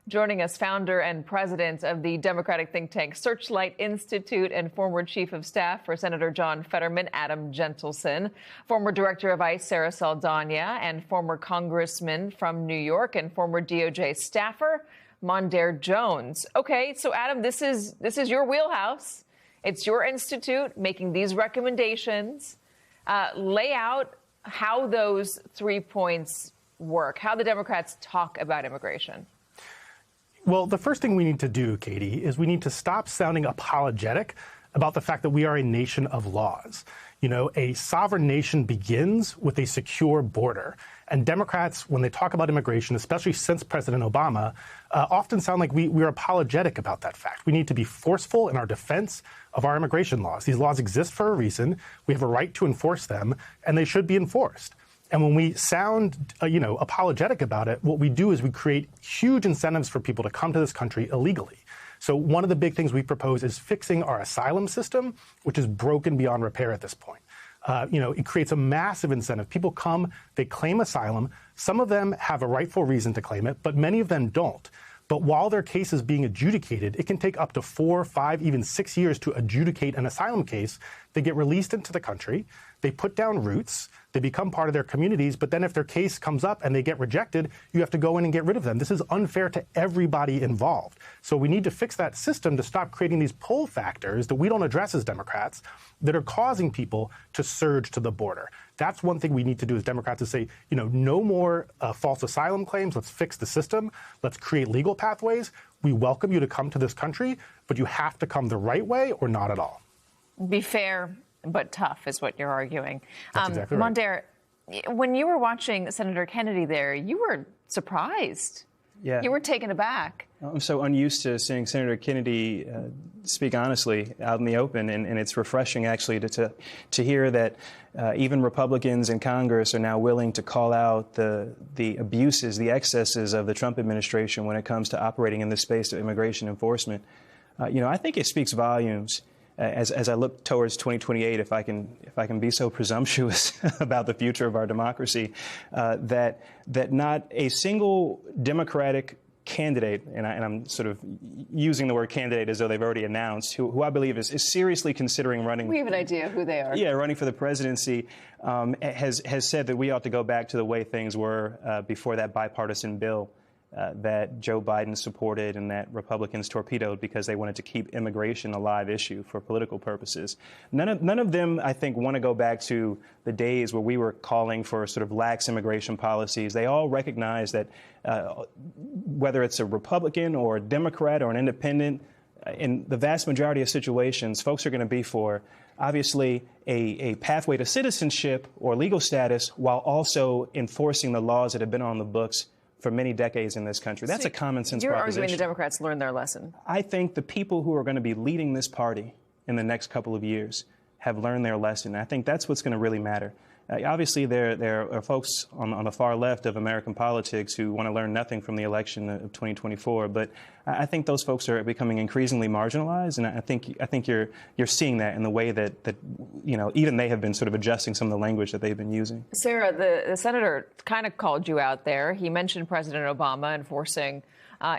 Joining us, founder and president of the Democratic think tank Searchlight Institute and former chief of staff for Senator John Fetterman, Adam Gentleson, former director of ICE, Sarah Saldana, and former congressman from New York and former DOJ staffer, Mondaire Jones. Okay, so Adam, this is your wheelhouse. It's your institute making these recommendations. Lay out how those 3 points work, how the Democrats talk about immigration. Well, the first thing we need to do, Katie, is we need to stop sounding apologetic about the fact that we are a nation of laws. You know, a sovereign nation begins with a secure border. And Democrats, when they talk about immigration, especially since President Obama, often sound like we're apologetic about that fact. We need to be forceful in our defense of our immigration laws. These laws exist for a reason. We have a right to enforce them, and they should be enforced. And when we sound, apologetic about it, what we do is we create huge incentives for people to come to this country illegally. So one of the big things we propose is fixing our asylum system, which is broken beyond repair at this point. It creates a massive incentive. People come, they claim asylum. Some of them have a rightful reason to claim it, but many of them don't. But while their case is being adjudicated, it can take up to 4, 5, even 6 years to adjudicate an asylum case. They get released into the country. They put down roots. They become part of their communities. But then if their case comes up and they get rejected, you have to go in and get rid of them. This is unfair to everybody involved. So we need to fix that system to stop creating these pull factors that we don't address as Democrats that are causing people to surge to the border. That's one thing we need to do as Democrats is say, no more false asylum claims. Let's fix the system. Let's create legal pathways. We welcome you to come to this country, but you have to come the right way or not at all. Be fair, but tough is what you're arguing. That's exactly right. Mondaire, when you were watching Senator Kennedy there, you were surprised. Yeah. You were taken aback. I'm so unused to seeing Senator Kennedy speak honestly out in the open, and it's refreshing actually to hear that even Republicans in Congress are now willing to call out the abuses, the excesses of the Trump administration when it comes to operating in the space of immigration enforcement. I think it speaks volumes. As I look towards 2028, if I can be so presumptuous about the future of our democracy, that not a single Democratic candidate, and I'm sort of using the word candidate as though they've already announced, who I believe is seriously considering running. We have an idea who they are. Yeah, running for the presidency, has said that we ought to go back to the way things were before that bipartisan bill that Joe Biden supported and that Republicans torpedoed because they wanted to keep immigration a live issue for political purposes. None of them, I think, want to go back to the days where we were calling for sort of lax immigration policies. They all recognize that whether it's a Republican or a Democrat or an independent, in the vast majority of situations, folks are going to be for, obviously, a pathway to citizenship or legal status while also enforcing the laws that have been on the books for many decades in this country. That's a common sense proposition. You're arguing the Democrats learned their lesson. I think the people who are going to be leading this party in the next couple of years have learned their lesson. I think that's what's going to really matter. Obviously, there are folks on the far left of American politics who want to learn nothing from the election of 2024. But I think those folks are becoming increasingly marginalized, and I think you're seeing that in the way that even they have been sort of adjusting some of the language that they've been using. Sarah, the senator kind of called you out there. He mentioned President Obama enforcing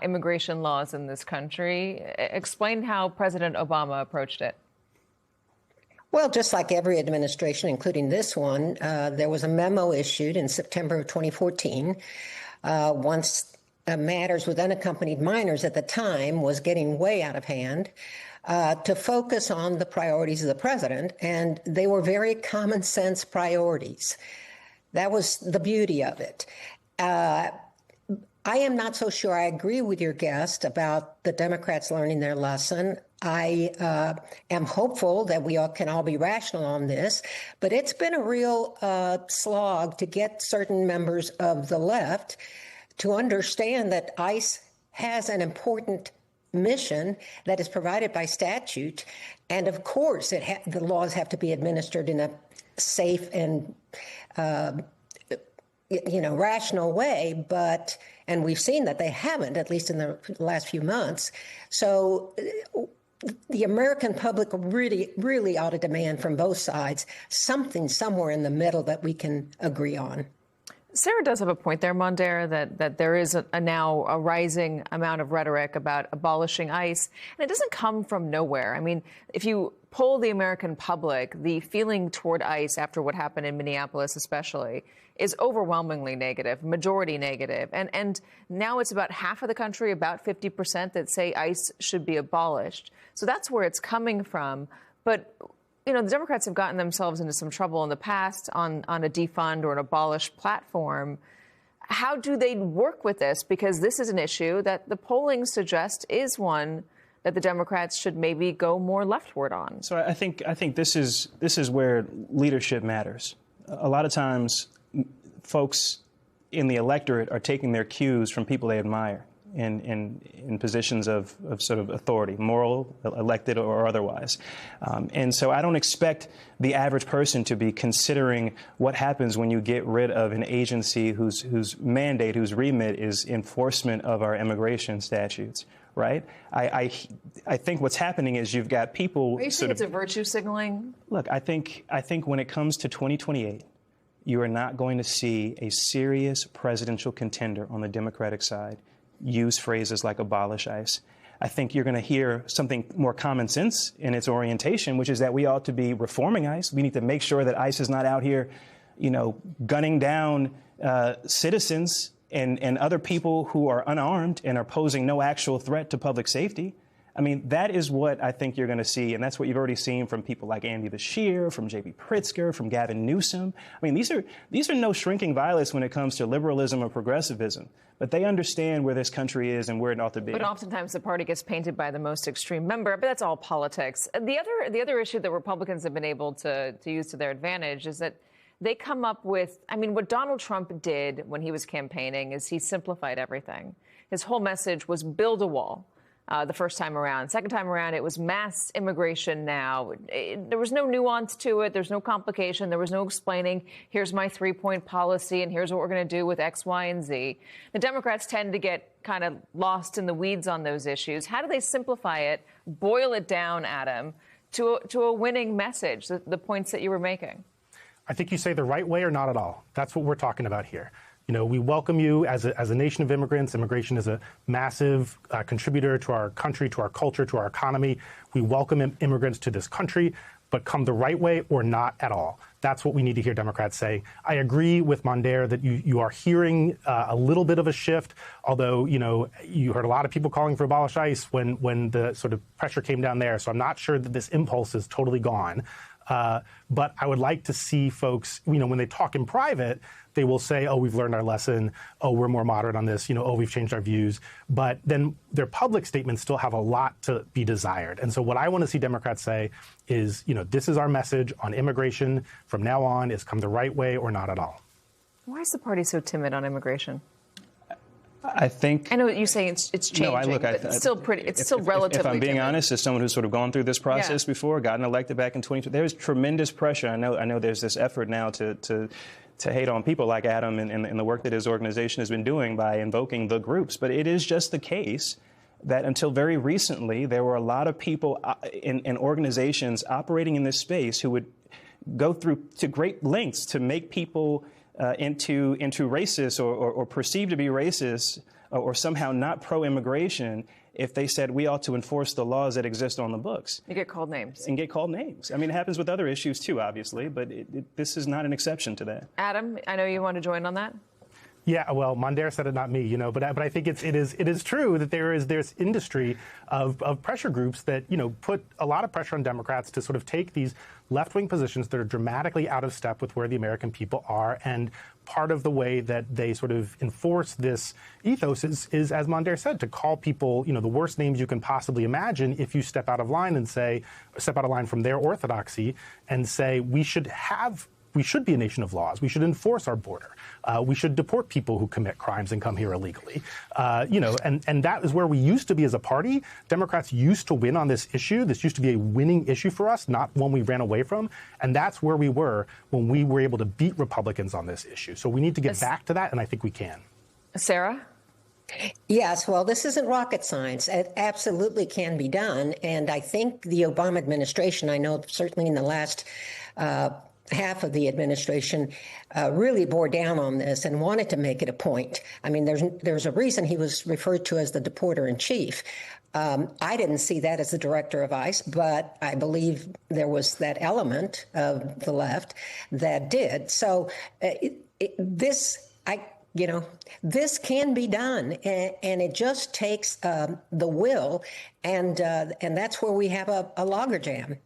immigration laws in this country. Explain how President Obama approached it. Well, just like every administration, including this one, there was a memo issued in September of 2014 once matters with unaccompanied minors at the time was getting way out of hand to focus on the priorities of the president. And they were very common sense priorities. That was the beauty of it. I am not so sure I agree with your guest about the Democrats learning their lesson. I am hopeful that we can all be rational on this, but it's been a real slog to get certain members of the left to understand that ICE has an important mission that is provided by statute. And of course, the laws have to be administered in a safe and rational way, and we've seen that they haven't, at least in the last few months. So the American public really, really ought to demand from both sides something somewhere in the middle that we can agree on. Sarah does have a point there, Mondaire, that there is now a rising amount of rhetoric about abolishing ICE, and it doesn't come from nowhere. I mean, if you poll the American public, the feeling toward ICE after what happened in Minneapolis especially is overwhelmingly negative, majority negative. And now it's about half of the country, about 50%, that say ICE should be abolished. So that's where it's coming from. But you know, the Democrats have gotten themselves into some trouble in the past on a defund or an abolish platform. How do they work with this? Because this is an issue that the polling suggests is one that the Democrats should maybe go more leftward on. So I think this is where leadership matters. A lot of times, folks in the electorate are taking their cues from people they admire in positions of sort of authority, moral, elected, or otherwise. And so I don't expect the average person to be considering what happens when you get rid of an agency whose mandate, whose remit is enforcement of our immigration statutes. Right? I think what's happening is you've got people. Are you saying it's a virtue signaling? Look, I think when it comes to 2028, you are not going to see a serious presidential contender on the Democratic side use phrases like abolish ICE. I think you're going to hear something more common sense in its orientation, which is that we ought to be reforming ICE. We need to make sure that ICE is not out here, you know, gunning down citizens and other people who are unarmed and are posing no actual threat to public safety. I mean, that is what I think you're going to see, and that's what you've already seen from people like Andy Beshear, from J.B. Pritzker, from Gavin Newsom. I mean, these are no shrinking violets when it comes to liberalism or progressivism, but they understand where this country is and where it ought to be. But oftentimes the party gets painted by the most extreme member, but that's all politics. The other issue that Republicans have been able to use to their advantage is that they come up with, I mean, what Donald Trump did when he was campaigning is he simplified everything. His whole message was build a wall. The first time around. Second time around, it was mass immigration now. There was no nuance to it. There's no complication. There was no explaining, here's my 3-point policy, and here's what we're going to do with X, Y, and Z. The Democrats tend to get kind of lost in the weeds on those issues. How do they simplify it, boil it down, Adam, to a winning message, the points that you were making? I think you say the right way or not at all. That's what we're talking about here. You know, we welcome you as a nation of immigrants. Immigration is a massive contributor to our country, to our culture, to our economy. We welcome immigrants to this country, but come the right way or not at all. That's what we need to hear Democrats say. I agree with Mondaire that you are hearing a little bit of a shift, although, you know, you heard a lot of people calling for abolish ICE when the sort of pressure came down there. So I'm not sure that this impulse is totally gone. But I would like to see folks, you know, when they talk in private, they will say, oh, we've learned our lesson. Oh, we're more moderate on this. You know, oh, we've changed our views. But then their public statements still have a lot to be desired. And so what I want to see Democrats say is, you know, this is our message on immigration from now on is come the right way or not at all. Why is the party so timid on immigration? I think. I know you say it's changing, no, but it's still pretty. It's still relatively. If I'm being timid. honest, as someone who's sort of gone through this process before, gotten elected back in 2020, there's tremendous pressure. I know there's this effort now to hate on people like Adam and the work that his organization has been doing by invoking the groups. But it is just the case that until very recently, there were a lot of people in organizations operating in this space who would go through to great lengths to make people into racist or perceived to be racist or somehow not pro-immigration if they said we ought to enforce the laws that exist on the books. You get called names. And get called names. I mean, it happens with other issues too, obviously, but this is not an exception to that. Adam, I know you want to join on that. Yeah, well, Mondaire said it, not me, you know, but I think it is true that there's industry of pressure groups that, you know, put a lot of pressure on Democrats to sort of take these left-wing positions that are dramatically out of step with where the American people are. And part of the way that they sort of enforce this ethos is, as Mondaire said, to call people, you know, the worst names you can possibly imagine if you step out of line from their orthodoxy and say we should be a nation of laws. We should enforce our border. We should deport people who commit crimes and come here illegally. You know, and that is where we used to be as a party. Democrats used to win on this issue. This used to be a winning issue for us, not one we ran away from. And that's where we were when we were able to beat Republicans on this issue. So we need to get back to that, and I think we can. Sarah? Yes, well, this isn't rocket science. It absolutely can be done. And I think the Obama administration, I know certainly in the last half of the administration really bore down on this and wanted to make it a point. I mean, there's a reason he was referred to as the deporter in chief. I didn't see that as the director of ICE, but I believe there was that element of the left that did. So this can be done, and it just takes the will, and that's where we have a logjam.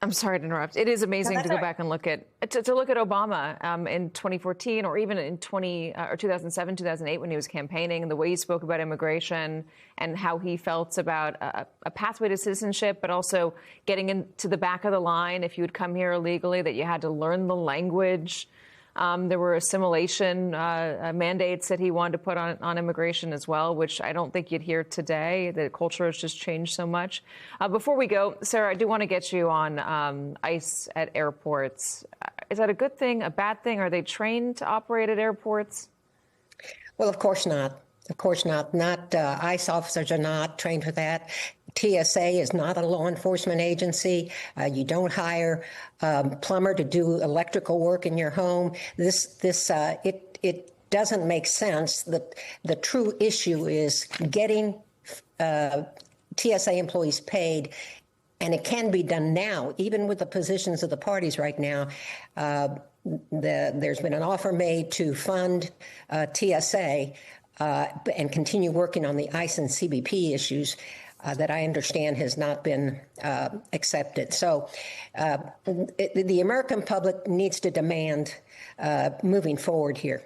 I'm sorry to interrupt. It is amazing to go back and look at Obama in 2014, or even in 2007, 2008, when he was campaigning, and the way he spoke about immigration and how he felt about a pathway to citizenship, but also getting into the back of the line if you would come here illegally, that you had to learn the language. There were assimilation mandates that he wanted to put on immigration as well, which I don't think you'd hear today. The culture has just changed so much. Before we go, Sarah, I do want to get you on ICE at airports. Is that a good thing, a bad thing? Are they trained to operate at airports? Well, of course not. Of course not. ICE officers are not trained for that. TSA is not a law enforcement agency. You don't hire a plumber to do electrical work in your home. It doesn't make sense. The true issue is getting TSA employees paid, and it can be done now, even with the positions of the parties right now. There's been an offer made to fund TSA and continue working on the ICE and CBP issues that I understand has not been accepted. So the American public needs to demand moving forward here.